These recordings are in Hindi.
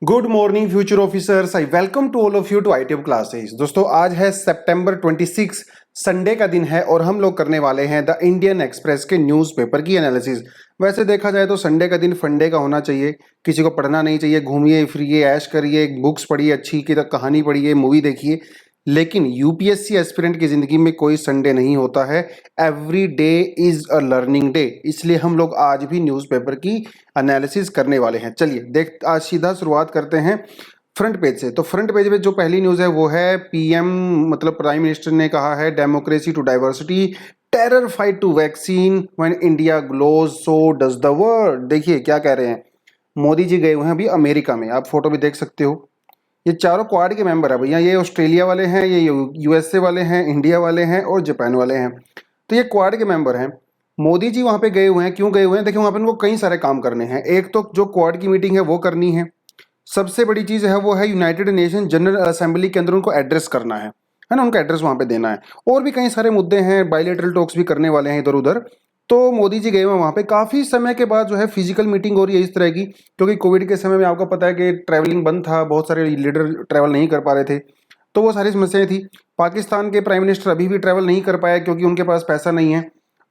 Good morning future officers, I welcome to all of you to ITM classes. दोस्तों, आज है सितंबर 26, संडे का दिन है और हम लोग करने वाले हैं द इंडियन एक्सप्रेस के न्यूज़पेपर की एनालिसिस। वैसे देखा जाए तो संडे का दिन फंडे का होना चाहिए, किसी को पढ़ना नहीं चाहिए, घूमिए फिरिए, ऐश करिए, बुक्स पढ़िए, अच्छी की कहानी पढ़िए, मूवी देखिए। लेकिन यूपीएससी एस्पिरेंट की ज़िंदगी में कोई संडे नहीं होता है, every day is a learning day. इसलिए हम लोग आज भी न्यूज़पेपर की एनालिसिस करने वाले हैं। चलिए आज सीधा शुरुआत करते हैं फ्रंट पेज से। तो फ्रंट पेज पे जो पहली न्यूज़ है वो है पीएम मतलब प्राइम मिनिस्टर ने कहा है democracy to diversity, terror fight to vaccine, when India glows so does the world. देखिए क्या कह रहे हैं, मोदी जी गए हुए हैं अभी अमेरिका में, आप फोटो भी देख सकते हो। ये चारों क्वाड के मेंबर है भैया, ये ऑस्ट्रेलिया वाले हैं, ये यूएसए वाले हैं, इंडिया वाले हैं और जापान वाले हैं। तो ये क्वाड के मेंबर हैं। मोदी जी वहाँ पे गए हुए हैं, क्यों गए हुए हैं? देखिए वहाँ पे उनको कई सारे काम करने हैं। एक तो जो क्वाड की मीटिंग है वो करनी है, सबसे बड़ी चीज़ है वो है यूनाइटेड नेशन जनरल असेंबली के अंदर उनको एड्रेस करना है ना, उनका एड्रेस वहाँ पे देना है। और भी कई सारे मुद्दे हैं, बायलैटरल टॉक्स भी करने वाले हैं इधर उधर। तो मोदी जी गए हुए हैं वहाँ पे, काफ़ी समय के बाद जो है फिजिकल मीटिंग हो रही है इस तरह की, क्योंकि कोविड के समय में आपको पता है कि ट्रैवलिंग बंद था, बहुत सारे लीडर ट्रैवल नहीं कर पा रहे थे, तो वो सारी समस्याएं थी। पाकिस्तान के प्राइम मिनिस्टर अभी भी ट्रैवल नहीं कर पाए क्योंकि उनके पास पैसा नहीं है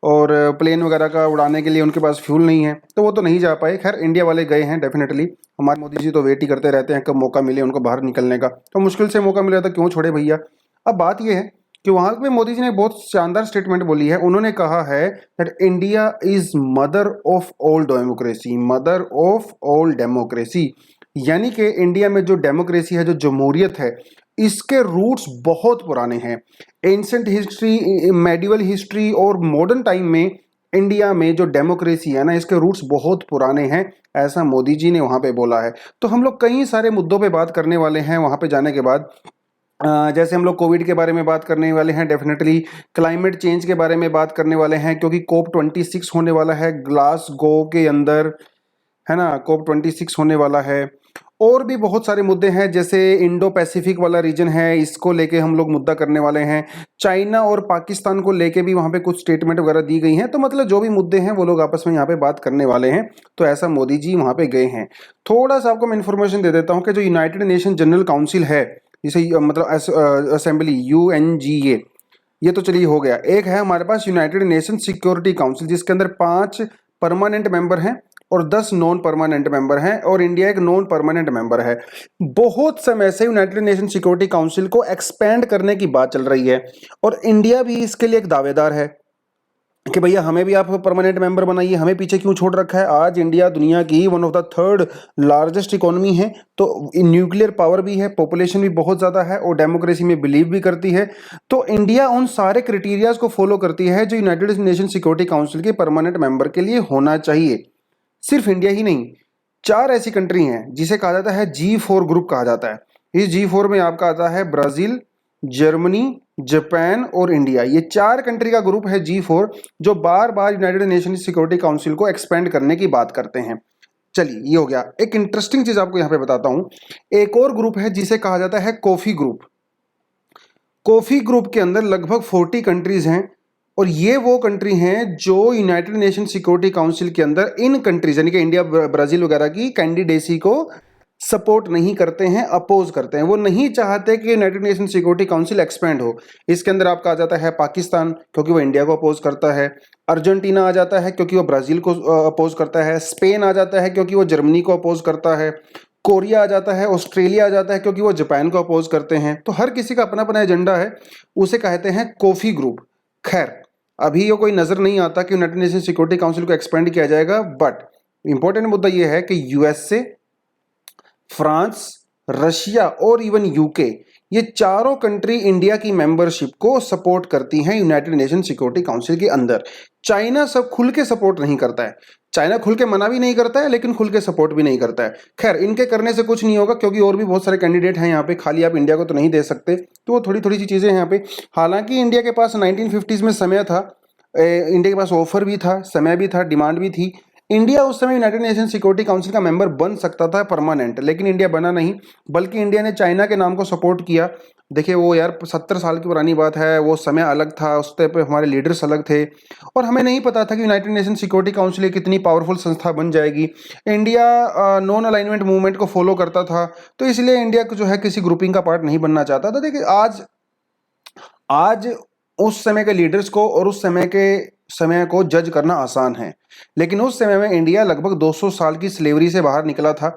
और प्लेन वगैरह का उड़ाने के लिए उनके पास फ्यूल नहीं है, तो वो तो नहीं जा पाए। खैर इंडिया वाले गए हैं डेफिनेटली। हमारे मोदी जी तो वेट ही करते रहते हैं कब मौका मिले उनको बाहर निकलने का, तो मुश्किल से मौका मिला तो क्यों छोड़े भैया। अब बात यह है कि वहाँ पे मोदी जी ने बहुत शानदार स्टेटमेंट बोली है। उन्होंने कहा है that India is mother of all democracy, mother of all democracy. यानी कि इंडिया में जो डेमोक्रेसी है, जो जमहूरियत है, इसके रूट्स बहुत पुराने हैं। एंशंट हिस्ट्री, मेडिवल हिस्ट्री और मॉडर्न टाइम में इंडिया में जो डेमोक्रेसी है ना, इसके रूट्स बहुत पुराने हैं, ऐसा मोदी जी ने वहाँ पे बोला है। तो हम लोग कई सारे मुद्दों पे बात करने वाले हैं वहाँ पे जाने के बाद। जैसे हम लोग कोविड के बारे में बात करने वाले हैं, डेफिनेटली क्लाइमेट चेंज के बारे में बात करने वाले हैं, क्योंकि COP26 होने वाला है ग्लासगो के अंदर, है ना, COP26 होने वाला है। और भी बहुत सारे मुद्दे हैं, जैसे इंडो पैसिफिक वाला रीजन है, इसको लेके हम लोग मुद्दा करने वाले हैं। चाइना और पाकिस्तान को लेके भी वहाँ पे कुछ स्टेटमेंट वगैरह दी गई हैं, तो मतलब जो भी मुद्दे हैं वो लोग आपस में यहाँ पे बात करने वाले हैं। तो ऐसा मोदी जी वहाँ पे गए हैं। थोड़ा सा आपको मैं इन्फॉर्मेशन दे देता हूँ कि जो यूनाइटेड नेशन जनरल काउंसिल है, जिसे मतलब असेंबली UNGA, ये तो चलिए हो गया। एक है हमारे पास यूनाइटेड नेशन सिक्योरिटी काउंसिल, जिसके अंदर 5 परमानेंट मेंबर हैं और 10 नॉन परमानेंट मेंबर हैं, और इंडिया एक नॉन परमानेंट मेंबर है। बहुत समय से यूनाइटेड नेशन सिक्योरिटी काउंसिल को एक्सपेंड करने की बात चल रही है और इंडिया भी इसके लिए एक दावेदार है कि भैया हमें भी आप परमानेंट मेंबर बनाइए, हमें पीछे क्यों छोड़ रखा है। आज इंडिया दुनिया की one of the 3rd largest economy है, तो न्यूक्लियर पावर भी है, पॉपुलेशन भी बहुत ज़्यादा है और डेमोक्रेसी में बिलीव भी करती है। तो इंडिया उन सारे क्राइटेरियाज को फॉलो करती है जो यूनाइटेड नेशन सिक्योरिटी काउंसिल के परमानेंट मेंबर के लिए होना चाहिए। सिर्फ इंडिया ही नहीं, 4 ऐसी कंट्री हैं जिसे कहा जाता है G4 ग्रुप कहा जाता है। इस G4 में आपका आता है ब्राज़ील, जर्मनी, जापान और इंडिया। ये 4 कंट्री का ग्रुप है G4, जो बार बार यूनाइटेड नेशन सिक्योरिटी काउंसिल को एक्सपेंड करने की बात करते हैं। चलिए ये हो गया। एक इंटरेस्टिंग चीज आपको यहाँ पे बताता हूँ, एक और ग्रुप है जिसे कहा जाता है कॉफी ग्रुप। कॉफी ग्रुप के अंदर लगभग 40 कंट्रीज हैं और ये वो कंट्री हैं जो यूनाइटेड नेशन सिक्योरिटी काउंसिल के अंदर इन कंट्रीज यानी कि इंडिया, ब्राजील वगैरह की कैंडिडेसी को सपोर्ट नहीं करते हैं, अपोज करते हैं। वो नहीं चाहते कि United nation security council expand हो। इसके अंदर आपका आ जाता है पाकिस्तान, क्योंकि वो इंडिया को अपोज करता है। अर्जेंटीना आ जाता है क्योंकि वो ब्राजील को अपोज करता है। स्पेन आ जाता है क्योंकि वो जर्मनी को अपोज करता है। कोरिया आ जाता है, ऑस्ट्रेलिया आ जाता है क्योंकि वो जापान को अपोज करते हैं। तो हर किसी का अपना अपना एजेंडा है, उसे कहते हैं कॉफी ग्रुप। खैर अभी ये कोई नजर नहीं आता कि यूनाइटेड नेशन सिक्योरिटी काउंसिल को एक्सपेंड किया जाएगा, बट इंपॉर्टेंट मुद्दा यह है कि यूएसए, फ्रांस, रशिया और इवन यूके, ये चारों कंट्री इंडिया की मेंबरशिप को सपोर्ट करती हैं यूनाइटेड नेशन सिक्योरिटी काउंसिल के अंदर। चाइना सब खुल के सपोर्ट नहीं करता है, चाइना खुल के मना भी नहीं करता है लेकिन खुल के सपोर्ट भी नहीं करता है। खैर इनके करने से कुछ नहीं होगा, क्योंकि और भी बहुत सारे कैंडिडेट हैं यहाँ पे, खाली आप इंडिया को तो नहीं दे सकते। तो वो थोड़ी थोड़ी सी चीज़ें हैं यहाँ पे। हालांकि इंडिया के पास 1950s में समय था, इंडिया के पास ऑफर भी था, समय भी था, डिमांड भी थी, इंडिया उस समय यूनाइटेड नेशन सिक्योरिटी काउंसिल का मेंबर बन सकता था परमानेंट, लेकिन इंडिया बना नहीं, बल्कि इंडिया ने चाइना के नाम को सपोर्ट किया। देखिए वो यार 70 साल की पुरानी बात है, वो समय अलग था, उस टाइम पे हमारे लीडर्स अलग थे और हमें नहीं पता था कि यूनाइटेड नेशन सिक्योरिटी काउंसिल एक कितनी पावरफुल संस्था बन जाएगी। इंडिया नॉन अलाइनमेंट मूवमेंट को फॉलो करता था, तो इसलिए इंडिया को जो है किसी ग्रुपिंग का पार्ट नहीं बनना चाहता था। देखिए आज आज उस समय के लीडर्स को और उस समय को जज करना आसान है, लेकिन उस समय में इंडिया लगभग 200 साल की स्लेवरी से बाहर निकला था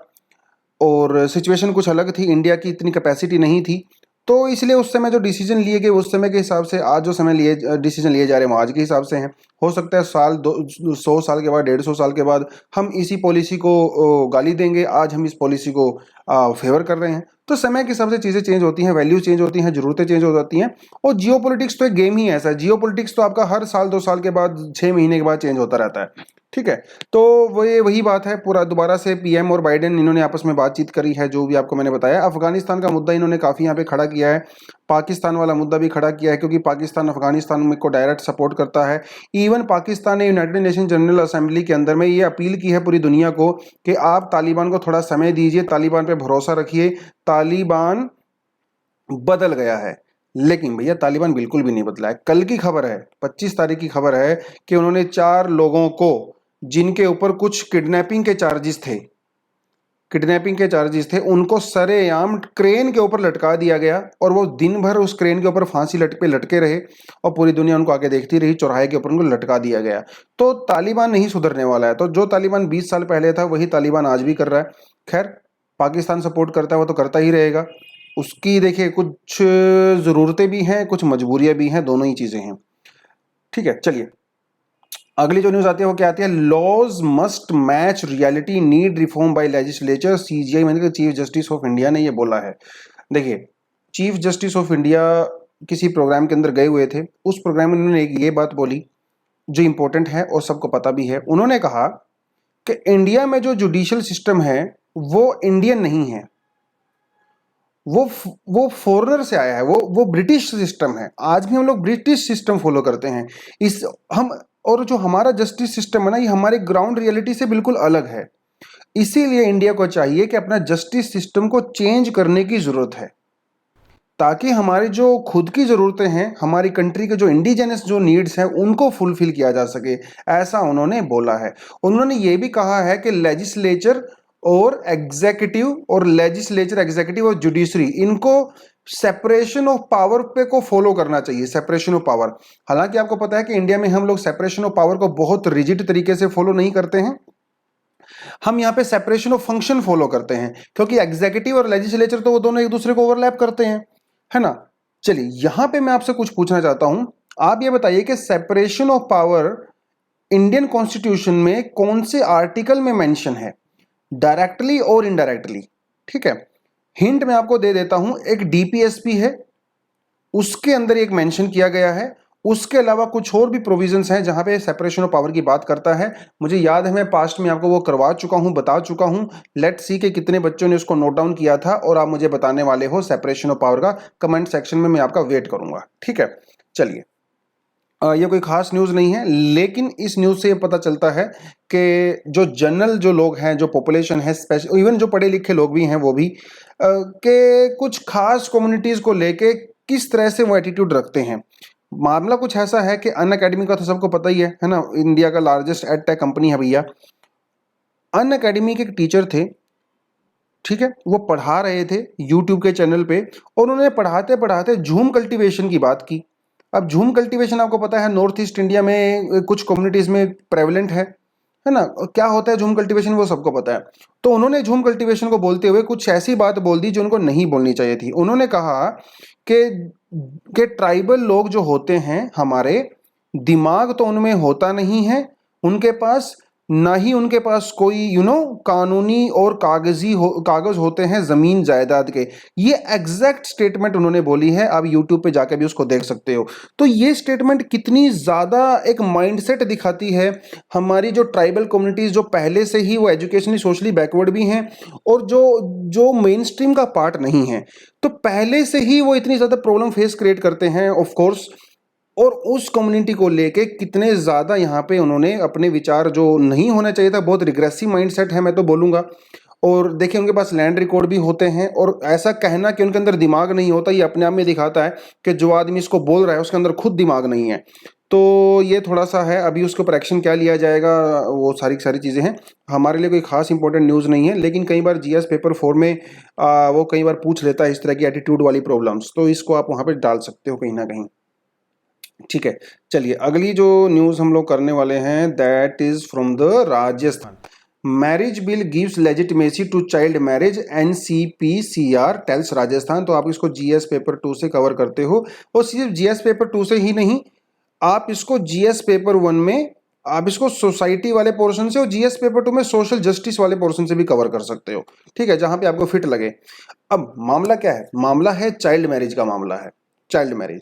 और सिचुएशन कुछ अलग थी, इंडिया की इतनी कैपेसिटी नहीं थी, तो इसलिए उस समय जो डिसीजन लिए गए उस समय के हिसाब से आज जो समय लिए डिसीजन लिए जा रहे हैं वो आज के हिसाब से हैं। हो सकता है 100 साल के बाद 150 साल के बाद हम इसी पॉलिसी को गाली देंगे, आज हम इस पॉलिसी को फेवर कर रहे हैं। तो समय के हिसाब से चीज़ें चेंज होती हैं, वैल्यूज चेंज होती हैं, ज़रूरतें चेंज हो जाती हैं। और जियो पॉलिटिक्स तो एक गेम ही ऐसा है, जियो पॉलिटिक्स तो आपका हर साल 2 साल के बाद 6 महीने के बाद चेंज होता रहता है, ठीक है। तो वही बात है, पूरा दोबारा से पीएम और बाइडेन इन्होंने आपस में बातचीत करी है, जो भी आपको मैंने बताया। अफगानिस्तान का मुद्दा इन्होंने काफ़ी यहाँ पे खड़ा किया है, पाकिस्तान वाला मुद्दा भी खड़ा किया है, क्योंकि पाकिस्तान अफगानिस्तान में को डायरेक्ट सपोर्ट करता है। इवन पाकिस्तान ने यूनाइटेड नेशन जनरल असेंबली के अंदर में ये अपील की है पूरी दुनिया को कि आप तालिबान को थोड़ा समय दीजिए, तालिबान पे भरोसा रखिए, तालिबान बदल गया है। लेकिन भैया तालिबान बिल्कुल भी नहीं बदला है। कल की खबर है, 25 तारीख की खबर है कि उन्होंने 4 लोगों को, जिनके ऊपर कुछ किडनैपिंग के चार्जेस थे, उनको सरेआम क्रेन के ऊपर लटका दिया गया और वो दिन भर उस क्रेन के ऊपर फांसी लटके रहे और पूरी दुनिया उनको आगे देखती रही, चौराहे के ऊपर उनको लटका दिया गया। तो तालिबान नहीं सुधरने वाला है। तो जो तालिबान 20 साल पहले था वही तालिबान आज भी कर रहा है। खैर, पाकिस्तान सपोर्ट करता है वो तो करता ही रहेगा, उसकी देखिए कुछ ज़रूरतें भी हैं, कुछ मजबूरियां भी हैं, दोनों ही चीज़ें हैं, ठीक है। चलिए अगली जो न्यूज आती है वो क्या आती है, laws must match reality, need reform by legislature. CGI मैंने चीफ जस्टिस ऑफ इंडिया ने ये बोला है। देखिए चीफ जस्टिस ऑफ इंडिया किसी प्रोग्राम के अंदर गए हुए थे, उस प्रोग्राम में उन्होंने एक ये बात बोली जो इंपॉर्टेंट है और सबको पता भी है। उन्होंने कहा कि इंडिया में जो जुडिशियल सिस्टम है वो इंडियन नहीं है, वो फॉरेनर से आया है, वो ब्रिटिश सिस्टम है। आज भी हम लोग ब्रिटिश सिस्टम फॉलो करते हैं। इस हम और जो हमारा जस्टिस सिस्टम है ना, ये हमारे ग्राउंड रियलिटी से बिल्कुल अलग है। इसीलिए इंडिया को चाहिए कि अपना जस्टिस सिस्टम को चेंज करने की जरूरत है, ताकि हमारी जो खुद की ज़रूरतें हैं, हमारी कंट्री के जो इंडिजिनस जो नीड्स हैं, उनको फुलफिल किया जा सके, ऐसा उन्होंने बोला है। उन्होंने ये भी कहा है कि लेजिस्लेचर और एग्जीक्यूटिव और जुडिशरी, इनको सेपरेशन ऑफ पावर पे को फॉलो करना चाहिए, सेपरेशन ऑफ पावर। हालांकि आपको पता है कि इंडिया में हम लोग सेपरेशन ऑफ पावर को बहुत रिजिड तरीके से फॉलो नहीं करते हैं, हम यहाँ पे सेपरेशन ऑफ फंक्शन फॉलो करते हैं, क्योंकि एग्जीक्यूटिव और लेजिस्लेचर तो वो दोनों एक दूसरे को ओवरलैप करते हैं, है ना। चलिए यहां पे मैं आपसे कुछ पूछना चाहता हूं, आप ये बताइए कि separation of power Indian constitution में कौन से आर्टिकल में मेंशन है, डायरेक्टली और इनडायरेक्टली, ठीक है। हिंट मैं आपको दे देता हूं, एक डीपीएसपी है, उसके अंदर एक मेंशन किया गया है। उसके अलावा कुछ और भी प्रोविजंस हैं जहां पे सेपरेशन ऑफ पावर की बात करता है। मुझे याद है मैं पास्ट में आपको वो करवा चुका हूं, बता चुका हूं। लेट्स सी कि कितने बच्चों ने उसको नोट डाउन किया था और आप मुझे बताने वाले हो सेपरेशन ऑफ पावर का। कमेंट सेक्शन में मैं आपका वेट करूंगा, ठीक है। चलिए ये कोई खास न्यूज़ नहीं है, लेकिन इस न्यूज़ से ये पता चलता है कि जो जनरल जो लोग हैं, जो पॉपुलेशन है, स्पेशल इवन जो पढ़े लिखे लोग भी हैं वो भी के कुछ खास कम्युनिटीज़ को लेके किस तरह से वो एटीट्यूड रखते हैं। मामला कुछ ऐसा है कि अन अकेडमी का तो सबको पता ही है ना, इंडिया का लार्जेस्ट एड टेक कंपनी है भैया। अन अकेडमी के एक टीचर थे, ठीक है, वो पढ़ा रहे थे यूट्यूब के चैनल पे और उन्होंने पढ़ाते पढ़ाते झूम कल्टीवेशन की बात की। अब झूम कल्टीवेशन आपको पता है नॉर्थ ईस्ट इंडिया में कुछ कम्युनिटीज में प्रेवलेंट है ना। क्या होता है झूम कल्टीवेशन वो सबको पता है। तो उन्होंने झूम कल्टीवेशन को बोलते हुए कुछ ऐसी बात बोल दी जो उनको नहीं बोलनी चाहिए थी। उन्होंने कहा कि ट्राइबल लोग जो होते हैं हमारे, दिमाग तो उनमें होता नहीं है, उनके पास ना ही उनके पास कोई कानूनी और कागज होते हैं जमीन जायदाद के। ये एग्जैक्ट स्टेटमेंट उन्होंने बोली है, आप यूट्यूब पे जाके भी उसको देख सकते हो। तो ये स्टेटमेंट कितनी ज़्यादा एक माइंडसेट दिखाती है हमारी जो ट्राइबल कम्युनिटीज़, जो पहले से ही वो एजुकेशनली सोशली बैकवर्ड भी हैं और जो मेन स्ट्रीम का पार्ट नहीं है, तो पहले से ही वो इतनी ज़्यादा प्रॉब्लम फेस क्रिएट करते हैं। ऑफ कोर्स और उस कम्युनिटी को लेके कितने ज़्यादा यहाँ पे उन्होंने अपने विचार, जो नहीं होना चाहिए था, बहुत रिग्रेसिव माइंडसेट है मैं तो बोलूँगा। और देखिए उनके पास लैंड रिकॉर्ड भी होते हैं, और ऐसा कहना कि उनके अंदर दिमाग नहीं होता, ये अपने आप में दिखाता है कि जो आदमी इसको बोल रहा है उसके अंदर खुद दिमाग नहीं है। तो ये थोड़ा सा है, अभी उसके ऊपर एक्शन क्या लिया जाएगा वो सारी सारी चीज़ें हैं। हमारे लिए कोई खास इंपॉर्टेंट न्यूज़ नहीं है, लेकिन कई बार जीएस पेपर 4 में वो कई बार पूछ लेता है इस तरह की एटीट्यूड वाली प्रॉब्लम्स, तो इसको आप वहाँ पर डाल सकते हो कहीं ना कहीं। ठीक है, चलिए अगली जो न्यूज़ हम लोग करने वाले हैं that is from the Rajasthan. Marriage bill gives legitimacy to child marriage, NCPCR tells Rajasthan. तो आप इसको जीएस पेपर 2 से कवर करते हो, और सिर्फ जीएस पेपर 2 से ही नहीं, आप इसको जीएस पेपर 1 में, आप इसको सोसाइटी वाले पोर्शन से और जीएस पेपर 2 में सोशल जस्टिस वाले पोर्शन से भी कवर कर सकते हो। ठीक है, जहां पे आपको फिट लगे। अब मामला क्या है? मामला है चाइल्ड मैरिज का मामला है। चाइल्ड मैरिज,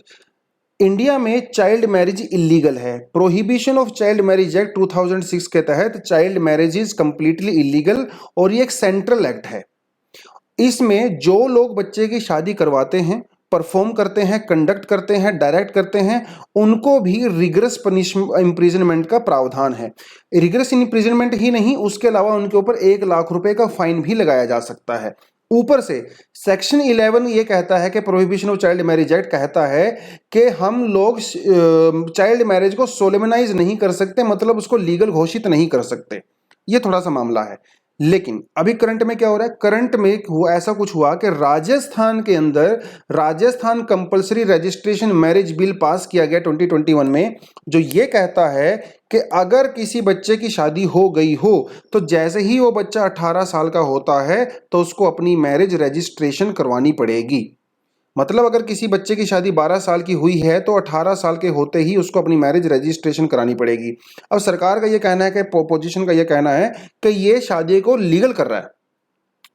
इंडिया में चाइल्ड मैरिज इलीगल है। Prohibition of child marriage act 2006 के तहत child marriage is completely illegal, और ये एक सेंट्रल एक्ट है। इसमें जो लोग बच्चे की शादी करवाते हैं, परफॉर्म करते हैं, कंडक्ट करते हैं, डायरेक्ट करते हैं, उनको भी रिगरस पनिशमेंट इम्प्रिजनमेंट का प्रावधान है। रिगरस इम्प्रिजनमेंट ही नहीं, उसके अलावा उनके ऊपर 1 लाख रुपए का फाइन भी लगाया जा सकता है। ऊपर से सेक्शन 11 ये कहता है कि prohibition of child marriage act कहता है कि हम लोग चाइल्ड मैरिज को सोलेमनाइज नहीं कर सकते, मतलब उसको लीगल घोषित नहीं कर सकते। ये थोड़ा सा मामला है। लेकिन अभी करंट में क्या हो रहा है? करंट में हुआ ऐसा कुछ हुआ कि राजस्थान के अंदर Rajasthan compulsory registration marriage bill pass किया गया 2021 में, जो ये कहता है कि अगर किसी बच्चे की शादी हो गई हो तो जैसे ही वो बच्चा 18 साल का होता है तो उसको अपनी मैरिज रजिस्ट्रेशन करवानी पड़ेगी। मतलब अगर किसी बच्चे की शादी 12 साल की हुई है तो 18 साल के होते ही उसको अपनी मैरिज रजिस्ट्रेशन करानी पड़ेगी। अब सरकार का ये कहना है कि पोजीशन का ये कहना है कि ये शादी को लीगल कर रहा है,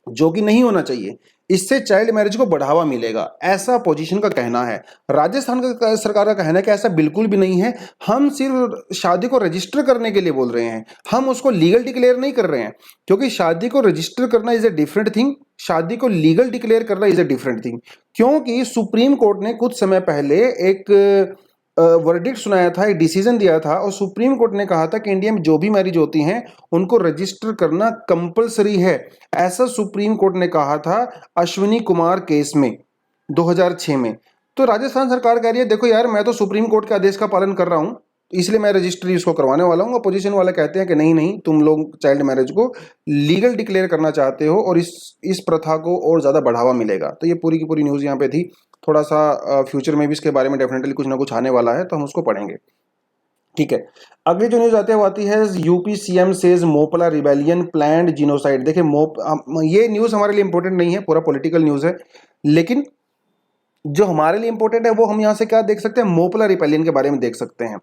जो कि नहीं होना चाहिए। इससे चाइल्ड मैरिज को बढ़ावा मिलेगा, ऐसा पोजीशन का कहना है। राजस्थान का सरकार का कहना है कि ऐसा बिल्कुल भी नहीं है, हम सिर्फ शादी को रजिस्टर करने के लिए बोल रहे हैं, हम उसको लीगल डिक्लेयर नहीं कर रहे हैं। क्योंकि शादी को रजिस्टर करना इज ए डिफरेंट थिंग, शादी को लीगल डिक्लेयर करना इज ए डिफरेंट थिंग। क्योंकि सुप्रीम कोर्ट ने कुछ समय पहले एक वर्डिक्ट सुनाया था, एक डिसीजन दिया था, और सुप्रीम कोर्ट ने कहा था कि इंडिया में जो भी मैरिज होती हैं उनको रजिस्टर करना कंपलसरी है। ऐसा सुप्रीम कोर्ट ने कहा था अश्विनी कुमार केस में 2006 में। तो राजस्थान सरकार कह रही है देखो यार, मैं तो सुप्रीम कोर्ट के आदेश का पालन कर रहा हूं, इसलिए मैं रजिस्ट्री उसको करवाने वाला हूं। अपोजिशन वाले कहते हैं कि नहीं नहीं, तुम लोग चाइल्ड मैरिज को लीगल डिक्लेयर करना चाहते हो और इस प्रथा को और ज़्यादा बढ़ावा मिलेगा। तो ये पूरी की पूरी न्यूज़ यहाँ पे थी। थोड़ा सा फ्यूचर में भी इसके बारे में डेफिनेटली कुछ ना कुछ आने वाला है, तो हम उसको पढ़ेंगे। ठीक है, अगली जो न्यूज़ आती है वो आती है UP CM says Moplah rebellion planned genocide. देखिए ये न्यूज़ हमारे लिए इंपॉर्टेंट नहीं है, पूरा पॉलिटिकल न्यूज़ है, लेकिन जो हमारे लिए इंपॉर्टेंट है वो हम यहाँ से क्या देख सकते हैं, मोपला रिबेलियन के बारे में देख सकते हैं।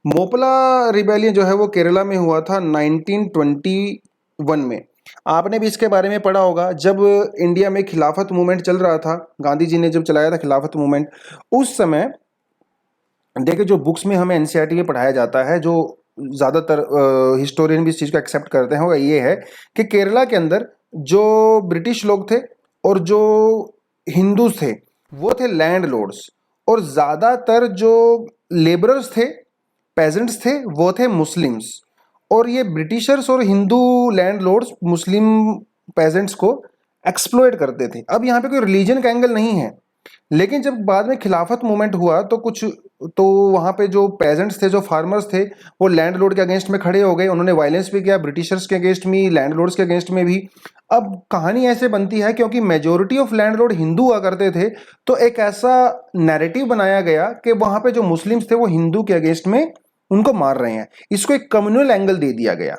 मोपला रिबेलियन जो है वो केरला में हुआ था 1921 में। आपने भी इसके बारे में पढ़ा होगा, जब इंडिया में खिलाफत मूवमेंट चल रहा था, गांधी जी ने जब चलाया था खिलाफत मूवमेंट, उस समय देखिए जो बुक्स में हमें एनसीईआरटी में पढ़ाया जाता है, जो ज़्यादातर हिस्टोरियन भी इस चीज़ को एक्सेप्ट करते हैं, वो ये है कि केरला के अंदर जो ब्रिटिश लोग थे और जो हिंदूज थे वो थे लैंड लॉर्ड्स, और ज़्यादातर जो लेबरर्स थे, पेजेंट्स थे, वो थे मुस्लिम्स। और ये ब्रिटिशर्स और हिंदू लैंड लॉर्ड्स मुस्लिम पेजेंट्स को एक्सप्लॉइट करते थे। अब यहाँ पे कोई रिलीजन का एंगल नहीं है, लेकिन जब बाद में खिलाफत मूवमेंट हुआ तो वहाँ पे जो पेजेंट्स थे, जो फार्मर्स थे, वो लैंडलॉर्ड के अगेंस्ट में खड़े हो गए। उन्होंने वायलेंस भी किया, ब्रिटिशर्स के अगेंस्ट में, लैंडलॉर्ड्स के अगेंस्ट में भी। अब कहानी ऐसे बनती है क्योंकि मेजोरिटी ऑफ लैंडलॉर्ड हिंदू हुआ करते थे, तो एक ऐसा नैरेटिव बनाया गया कि वहाँ पे जो मुस्लिम्स थे वो हिंदू के अगेंस्ट में उनको मार रहे हैं। इसको एक कम्युनल एंगल दे दिया गया।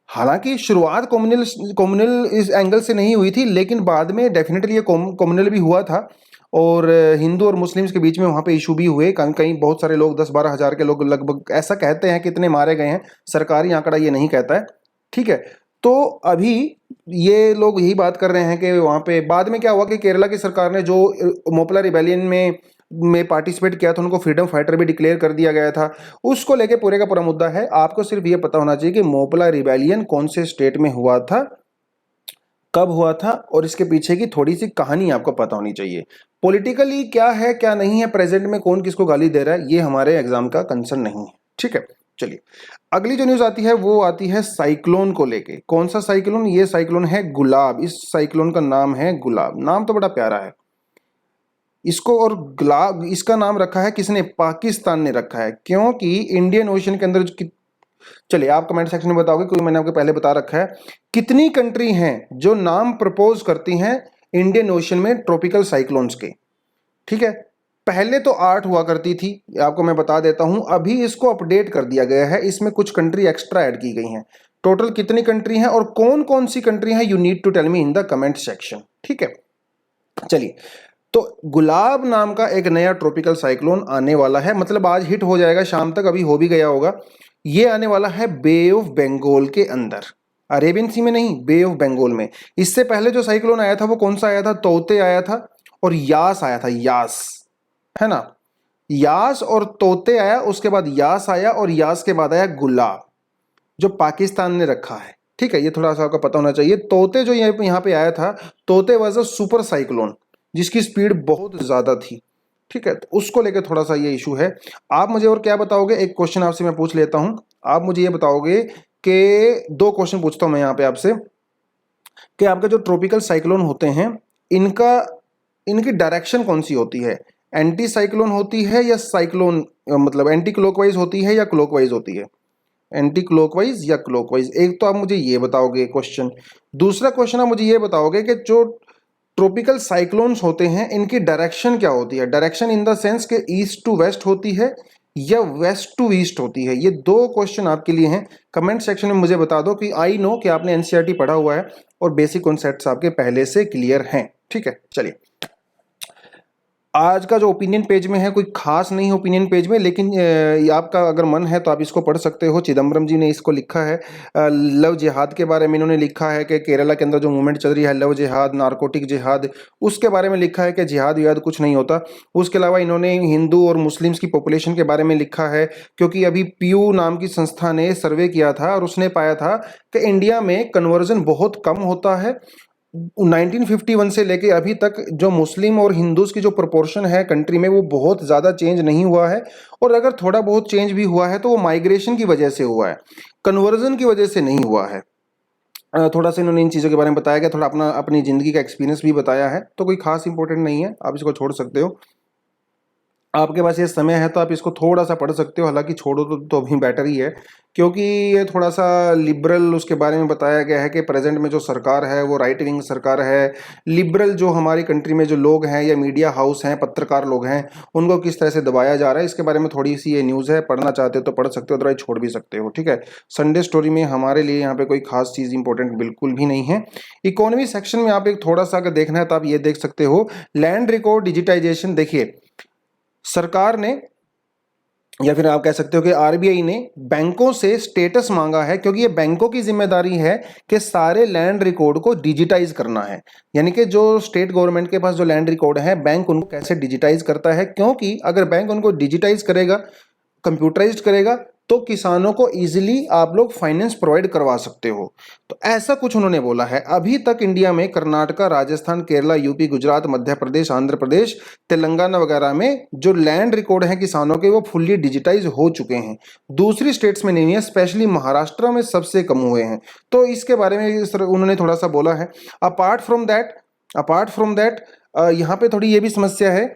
हालांकि शुरुआत कम्युनल इस एंगल से नहीं हुई थी, लेकिन बाद में डेफिनेटली ये कम्युनल भी हुआ था, और हिंदू और मुस्लिम्स के बीच में वहाँ पे इशू भी हुए। कहीं कहीं बहुत सारे लोग, 10-12 हज़ार के लोग लगभग ऐसा कहते हैं, कितने मारे गए हैं, सरकारी आंकड़ा ये नहीं कहता है। ठीक है, तो अभी ये लोग यही बात कर रहे हैं कि वहाँ पे बाद में क्या हुआ कि केरला की सरकार ने जो मोपला रिबेलियन में पार्टिसिपेट किया था, उनको फ्रीडम फाइटर भी डिक्लेयर कर दिया गया था। उसको लेके पूरे का पूरा मुद्दा है। आपको सिर्फ ये पता होना चाहिए कि मोपला रिबेलियन कौन से स्टेट में हुआ था, कब हुआ था और इसके पीछे की थोड़ी सी कहानी आपको पता होनी चाहिए। पॉलिटिकली क्या है क्या नहीं है, प्रेजेंट में कौन किसको गाली दे रहा है, ये हमारे एग्जाम का कंसर्न नहीं है। ठीक है, चलिए अगली जो न्यूज आती है वो आती है साइक्लोन को लेके। कौन सा साइक्लोन? ये साइक्लोन है गुलाब। इस साइक्लोन का नाम है गुलाब। नाम तो बड़ा प्यारा है इसको, और गुलाब इसका नाम रखा है किसने? पाकिस्तान ने रखा है, क्योंकि इंडियन ओशन के अंदर चलिए आप कमेंट सेक्शन में बताओगे, क्योंकि मैंने आपको पहले बता रखा है कितनी कंट्री हैं जो नाम प्रपोज करती हैं इंडियन ओशन में ट्रॉपिकल साइक्लोन्स के। ठीक है, पहले तो 8 हुआ करती थी, आपको मैं बता देता हूं, अभी इसको अपडेट कर दिया गया है, इसमें कुछ कंट्री एक्स्ट्रा ऐड की गई हैं। टोटल कितनी कंट्री हैं और कौन कौन सी कंट्री हैं, you need to tell me in the comment section. ठीक है, चलिए तो गुलाब नाम का एक नया ट्रॉपिकल साइक्लोन आने वाला है, मतलब आज हिट हो जाएगा, शाम तक अभी हो भी गया होगा। ये आने वाला है बे ऑफ बंगाल के अंदर, अरेबियन सी में नहीं, बे ऑफ बंगाल में। इससे पहले जो साइक्लोन आया था वो कौन सा आया था? तोते आया था और यास आया था, यास, है ना। यास और तोते आया, उसके बाद यास आया और यास के बाद आया गुलाब, जो पाकिस्तान ने रखा है। ठीक है, ये थोड़ा सा आपको पता होना चाहिए। तोते जो यहाँ पे आया था, तोते वाज अ सुपर साइक्लोन जिसकी स्पीड बहुत ज्यादा थी। ठीक है, तो उसको लेकर थोड़ा सा ये इशू है। आप मुझे और क्या बताओगे? एक क्वेश्चन आपसे मैं पूछ लेता हूं, आप मुझे ये बताओगे कि 2 क्वेश्चन पूछता हूं मैं यहाँ पे आपसे, कि आपके जो ट्रॉपिकल साइक्लोन होते हैं इनका इनकी डायरेक्शन कौन सी होती है? एंटी साइक्लोन होती है या साइक्लोन, मतलब एंटी क्लॉकवाइज होती है या क्लॉकवाइज होती है? एंटी क्लॉकवाइज या क्लॉकवाइज, एक तो आप मुझे ये बताओगे क्वेश्चन। दूसरा क्वेश्चन आप मुझे ये बताओगे कि जो ट्रॉपिकल साइक्लोन्स होते हैं इनकी डायरेक्शन क्या होती है? डायरेक्शन इन द सेंस के ईस्ट टू वेस्ट होती है या वेस्ट टू ईस्ट होती है? ये 2 क्वेश्चन आपके लिए हैं, कमेंट सेक्शन में मुझे बता दो, कि आई नो कि आपने एनसीईआरटी पढ़ा हुआ है और बेसिक कॉन्सेप्ट्स आपके पहले से क्लियर हैं। ठीक है, चलिए आज का जो ओपिनियन पेज में है कोई खास नहीं है ओपिनियन पेज में, लेकिन आपका अगर मन है तो आप इसको पढ़ सकते हो। चिदम्बरम जी ने इसको लिखा है, लव जिहाद के बारे में इन्होंने लिखा है कि केरला के अंदर जो मूवमेंट चल रही है लव जिहाद, नारकोटिक जिहाद, उसके बारे में लिखा है कि जिहाद विहाद कुछ नहीं होता। उसके अलावा इन्होंने हिंदू और मुस्लिम्स की पॉपुलेशन के बारे में लिखा है, क्योंकि अभी पीयू नाम की संस्था ने सर्वे किया था और उसने पाया था कि इंडिया में कन्वर्जन बहुत कम होता है। 1951 से लेके अभी तक जो मुस्लिम और हिंदूज की जो प्रोपोर्शन है कंट्री में वो बहुत ज़्यादा चेंज नहीं हुआ है, और अगर थोड़ा बहुत चेंज भी हुआ है तो वो माइग्रेशन की वजह से हुआ है, कन्वर्जन की वजह से नहीं हुआ है। थोड़ा सा इन्होंने इन चीज़ों के बारे में बताया गया, थोड़ा अपनी ज़िंदगी का एक्सपीरियंस भी बताया है, तो कोई खास इंपॉर्टेंट नहीं है, आप इसको छोड़ सकते हो। आपके पास ये समय है तो आप इसको थोड़ा सा पढ़ सकते हो, हालांकि छोड़ो तो अभी बेटर ही है, क्योंकि ये थोड़ा सा लिबरल उसके बारे में बताया गया है कि प्रेजेंट में जो सरकार है वो राइट विंग सरकार है। लिबरल जो हमारी कंट्री में जो लोग हैं या मीडिया हाउस हैं, पत्रकार लोग हैं, उनको किस तरह से दबाया जा रहा है, इसके बारे में थोड़ी सी ये न्यूज़ है। पढ़ना चाहते हो तो पढ़ सकते हो, अदरवाइज छोड़ भी सकते हो। ठीक है, संडे स्टोरी में हमारे लिए यहाँ पे कोई खास चीज़ इंपॉर्टेंट बिल्कुल भी नहीं है। इकोनॉमी सेक्शन में आप एक थोड़ा सा अगर देखना है तो आप ये देख सकते हो, लैंड रिकॉर्ड डिजिटाइजेशन। देखिए सरकार ने, या फिर आप कह सकते हो कि आरबीआई ने बैंकों से स्टेटस मांगा है, क्योंकि ये बैंकों की जिम्मेदारी है कि सारे लैंड रिकॉर्ड को डिजिटाइज करना है। यानी कि जो स्टेट गवर्नमेंट के पास जो लैंड रिकॉर्ड है, बैंक उनको कैसे डिजिटाइज करता है, क्योंकि अगर बैंक उनको डिजिटाइज करेगा, कंप्यूटराइज्ड करेगा, तो किसानों को इजीली आप लोग फाइनेंस प्रोवाइड करवा सकते हो। तो ऐसा कुछ उन्होंने बोला है। अभी तक इंडिया में कर्नाटका, राजस्थान, केरला, यूपी, गुजरात, मध्य प्रदेश, आंध्र प्रदेश, तेलंगाना वगैरह में जो लैंड रिकॉर्ड है किसानों के वो फुल्ली डिजिटाइज हो चुके हैं। दूसरी स्टेट्स में नहीं है, स्पेशली महाराष्ट्र में सबसे कम हुए हैं। तो इसके बारे में उन्होंने थोड़ा सा बोला है। अपार्ट फ्रॉम दैट यहाँ पे थोड़ी ये भी समस्या है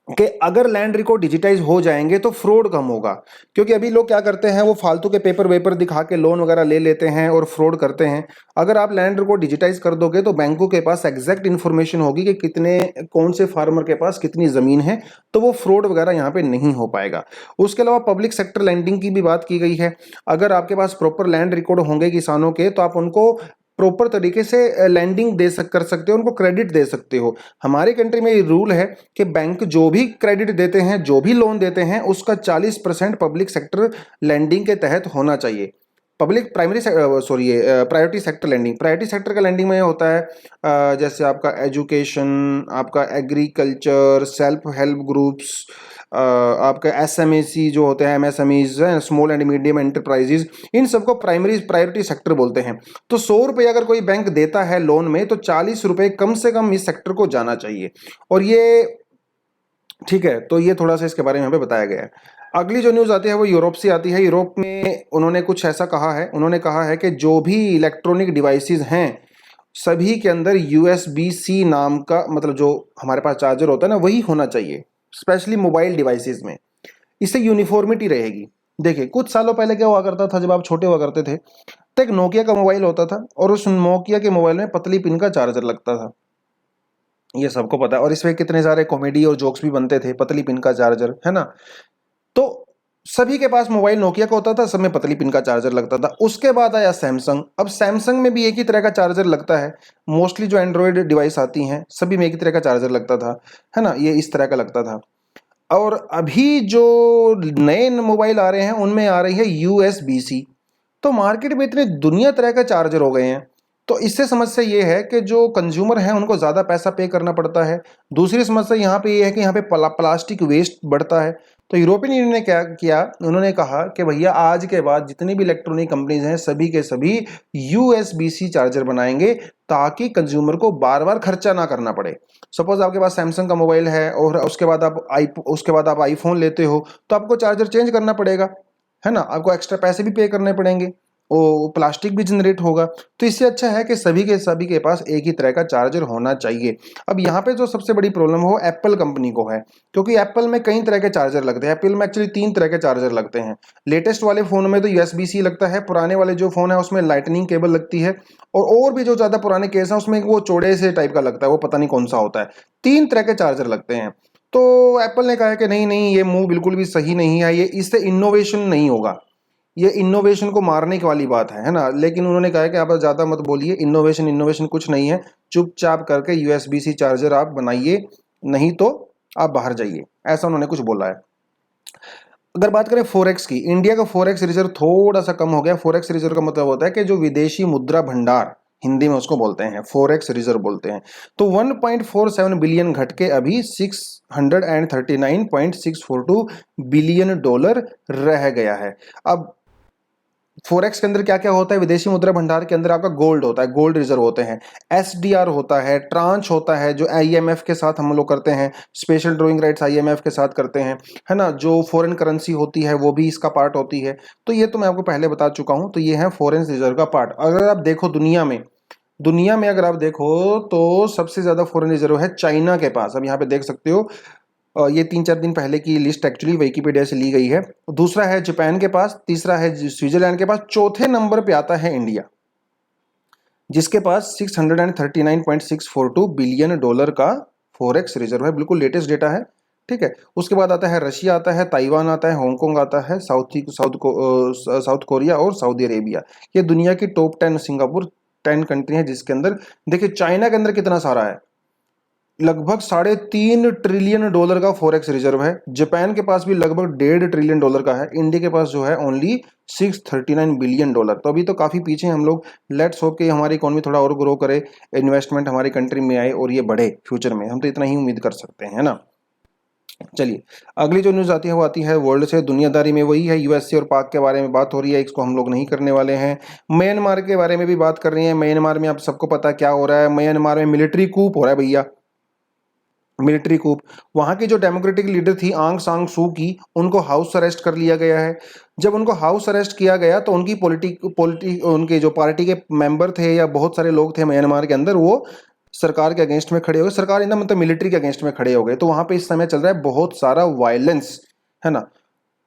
कि अगर लैंड रिकॉर्ड डिजिटाइज हो जाएंगे तो फ्रॉड कम होगा, क्योंकि अभी लोग क्या करते हैं, वो फालतू के पेपर वेपर दिखा के लोन वगैरह ले लेते हैं और फ्रॉड करते हैं। अगर आप लैंड रिकॉर्ड डिजिटाइज कर दोगे तो बैंकों के पास एग्जैक्ट इन्फॉर्मेशन होगी कि कितने, कौन से फार्मर के पास कितनी ज़मीन है, तो वो फ्रॉड वगैरह यहाँ पे नहीं हो पाएगा। उसके अलावा पब्लिक सेक्टर लैंडिंग की भी बात की गई है। अगर आपके पास प्रॉपर लैंड रिकॉर्ड होंगे किसानों के, तो आप उनको प्रॉपर तरीके से लैंडिंग कर सकते हो, उनको क्रेडिट दे सकते हो। हमारी कंट्री में ये रूल है कि बैंक जो भी क्रेडिट देते हैं, जो भी लोन देते हैं, उसका 40% पब्लिक सेक्टर लैंडिंग के तहत होना चाहिए। Public primary priority sector lending. Priority sector का लैंडिंग में होता है जैसे आपका एजुकेशन, आपका एग्रीकल्चर, सेल्फ हेल्प ग्रुप्स, आपका एसएमएसी जो होते हैं, MSMEs, small and medium enterprises, इन सबको प्राइमरी प्रायोरिटी सेक्टर बोलते हैं। तो 100 रुपये अगर कोई बैंक देता है लोन में तो 40 रुपये कम से कम इस सेक्टर को जाना चाहिए। और ये ठीक है, तो ये थोड़ा सा इसके बारे में यहाँ पे बताया गया है। अगली जो न्यूज़ आती है वो यूरोप से आती है। यूरोप में उन्होंने कुछ ऐसा कहा है, उन्होंने कहा है कि जो भी इलेक्ट्रॉनिक डिवाइसेस हैं सभी के अंदर USB-C नाम का, मतलब जो हमारे पास चार्जर होता है ना, वही होना चाहिए, स्पेशली मोबाइल डिवाइसेस में। इससे यूनिफॉर्मिटी रहेगी। देखिए कुछ सालों पहले क्या हुआ करता था, जब आप छोटे हुआ करते थे तो एक नोकिया का मोबाइल होता था और उस नोकिया के मोबाइल में पतली पिन का चार्जर लगता था, ये सबको पता है। और इसमें कितने सारे कॉमेडी और जोक्स भी बनते थे, पतली पिन का चार्जर, है ना। तो सभी के पास मोबाइल नोकिया का होता था, सब में पतली पिन का चार्जर लगता था। उसके बाद आया सैमसंग। अब सैमसंग में भी एक ही तरह का चार्जर लगता है। मोस्टली जो एंड्रॉयड डिवाइस आती हैं सभी में एक ही तरह का चार्जर लगता था, है ना, ये इस तरह का लगता था। और अभी जो नए मोबाइल आ रहे हैं उनमें आ रही है USB-C। तो मार्केट में इतने दुनिया तरह के चार्जर हो गए हैं। तो इससे समस्या ये है कि जो कंज्यूमर हैं उनको ज़्यादा पैसा पे करना पड़ता है। दूसरी समस्या यहाँ पे ये है कि यहाँ पे प्लास्टिक वेस्ट बढ़ता है। तो यूरोपियन यूनियन ने क्या किया, उन्होंने कहा कि भैया आज के बाद जितनी भी इलेक्ट्रॉनिक कंपनीज हैं सभी के सभी USB-C चार्जर बनाएंगे ताकि कंज्यूमर को बार बार खर्चा ना करना पड़े। सपोज आपके पास सैमसंग का मोबाइल है और उसके बाद आप आईफोन लेते हो तो आपको चार्जर चेंज करना पड़ेगा, है ना, आपको एक्स्ट्रा पैसे भी पे करने पड़ेंगे, वो प्लास्टिक भी जनरेट होगा। तो इससे अच्छा है कि सभी के पास एक ही तरह का चार्जर होना चाहिए। अब यहाँ पे जो सबसे बड़ी प्रॉब्लम हो एप्पल कंपनी को है, क्योंकि एप्पल में कई तरह के चार्जर लगते हैं। एप्पल में एक्चुअली 3 तरह के चार्जर लगते हैं। लेटेस्ट वाले फ़ोन में तो USB-C लगता है, पुराने वाले जो फ़ोन है उसमें लाइटनिंग केबल लगती है, और भी जो ज़्यादा पुराने केस हैं उसमें वो चौड़े से टाइप का लगता है, वो पता नहीं कौन सा होता है। 3 तरह के चार्जर लगते हैं। तो एप्पल ने कहा है कि नहीं नहीं, ये मूव बिल्कुल भी सही नहीं है, ये इससे इनोवेशन नहीं होगा, ये इनोवेशन को मारने की वाली बात है ना। लेकिन उन्होंने कहा है कि आप ज़्यादा मत बोलिए, इनोवेशन कुछ नहीं है, चुपचाप करके USB-C चार्जर आप बनाइए, नहीं तो आप बाहर जाइए, ऐसा उन्होंने कुछ बोला है। अगर बात करें फॉरेक्स की, इंडिया का फॉरेक्स रिजर्व थोड़ा सा कम हो गया। फॉरेक्स रिजर्व का मतलब होता है कि जो विदेशी मुद्रा भंडार, हिंदी में उसको बोलते हैं, फॉरेक्स रिजर्व बोलते हैं। तो 1.47 बिलियन घट के अभी $639.642 बिलियन रह गया है। अब फॉरेक्स के अंदर क्या क्या होता है, विदेशी मुद्रा भंडार के अंदर आपका गोल्ड होता है, गोल्ड रिजर्व होते हैं, SDR होता है, ट्रांच होता है जो IMF के साथ हम लोग करते हैं, स्पेशल ड्रॉइंग राइट्स IMF के साथ करते हैं, है ना, जो फॉरेन करेंसी होती है वो भी इसका पार्ट होती है। तो ये तो मैं आपको पहले बता चुका हूं। तो ये है फॉरेन रिजर्व का पार्ट। अगर आप देखो दुनिया में अगर आप देखो तो सबसे ज्यादा फॉरेन रिजर्व है चाइना के पास। अब यहाँ पे देख सकते हो, ये 3-4 दिन पहले की लिस्ट एक्चुअली विकिपीडिया से ली गई है। दूसरा है जापान के पास, तीसरा है स्विट्जरलैंड के पास, चौथे नंबर पे आता है इंडिया जिसके पास $639.642 बिलियन का फॉरेक्स रिजर्व है। बिल्कुल लेटेस्ट डेटा है, ठीक है। उसके बाद आता है रशिया, आता है ताइवान, आता है हांगकांग, आता है साउथ कोरिया और सऊदी अरेबिया। ये दुनिया की टॉप 10 सिंगापुर 10 कंट्री है जिसके अंदर देखिए चाइना के अंदर कितना सारा है, लगभग $3.5 ट्रिलियन का फॉरेक्स रिजर्व है। जापान के पास भी लगभग $1.5 ट्रिलियन का है। इंडिया के पास जो है ओनली $639 बिलियन। तो अभी तो काफी पीछे हम लोग। लेट्स होप कि हमारी इकोनॉमी थोड़ा और ग्रो करे, इन्वेस्टमेंट हमारी कंट्री में आए और ये बढ़े फ्यूचर में, हम तो इतना ही उम्मीद कर सकते हैं, है ना। चलिए अगली जो न्यूज़ आती है वो आती है वर्ल्ड से, दुनियादारी में। वही है USA और पाक के बारे में बात हो रही है, इसको हम लोग नहीं करने वाले हैं। म्यांमार के बारे में भी बात कर रही है। म्यांमार में आप सबको पता क्या हो रहा है, म्यांमार में मिलिट्री कूप हो रहा है भैया, मिलिट्री कूप। वहां की जो डेमोक्रेटिक लीडर थी आंग सांग सू की, उनको हाउस अरेस्ट कर लिया गया है। जब उनको हाउस अरेस्ट किया गया तो उनके जो पार्टी के मेंबर थे या बहुत सारे लोग थे म्यांमार के अंदर, वो सरकार के अगेंस्ट में खड़े हो गए। सरकार इन मतलब मिलिट्री के अगेंस्ट में खड़े हो गए। तो वहां पे इस समय चल रहा है बहुत सारा वायलेंस, है ना।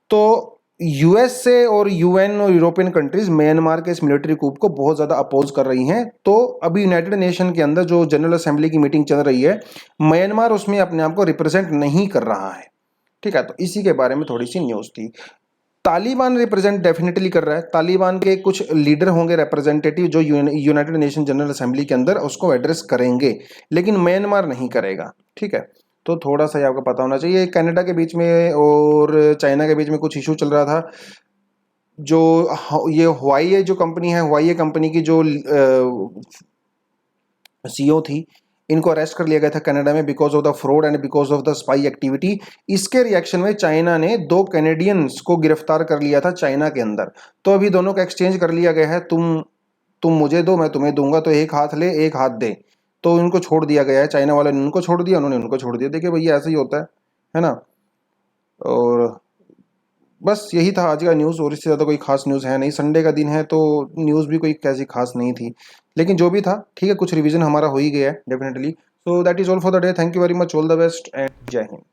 तो USA और UN और यूरोपियन कंट्रीज म्यांमार के इस मिलिट्री कूप को बहुत ज्यादा अपोज कर रही हैं। तो अभी यूनाइटेड नेशन के अंदर जो जनरल असेंबली की मीटिंग चल रही है, म्यांमार उसमें अपने आप को रिप्रेजेंट नहीं कर रहा है, ठीक है। तो इसी के बारे में थोड़ी सी न्यूज थी। तालिबान रिप्रेजेंट डेफिनेटली कर रहा है। तालिबान के कुछ लीडर होंगे रिप्रेजेंटेटिव जो यूनाइटेड नेशन जनरल असेंबली के अंदर उसको एड्रेस करेंगे, लेकिन म्यांमार नहीं करेगा, ठीक है। तो थोड़ा सा आपको पता होना चाहिए। कनाडा के बीच में और चाइना के बीच में कुछ इशू चल रहा था, जो ये हुआई जो कंपनी है, हुआई कंपनी की जो सीईओ थी, इनको अरेस्ट कर लिया गया था कनाडा में because of the fraud and because of the spy activity. इसके रिएक्शन में चाइना ने 2 कैनेडियंस को गिरफ्तार कर लिया था चाइना के अंदर। तो अभी दोनों का एक्सचेंज कर लिया गया है, तुम मुझे दो, मैं तुम्हें दूंगा, तो एक हाथ ले एक हाथ दे। तो इनको छोड़ दिया गया है, चाइना वालों ने उनको छोड़ दिया, उन्होंने उनको छोड़ दिया। देखिए भैया ऐसे ही होता है ना। और बस यही था आज का न्यूज़, और इससे ज़्यादा कोई खास न्यूज़ है नहीं। संडे का दिन है तो न्यूज़ भी कोई कैसी खास नहीं थी, लेकिन जो भी था ठीक है, कुछ रिवीजन हमारा हो ही गया है definitely. So that is all for the day. Thank you very much, all the best and जय हिंद।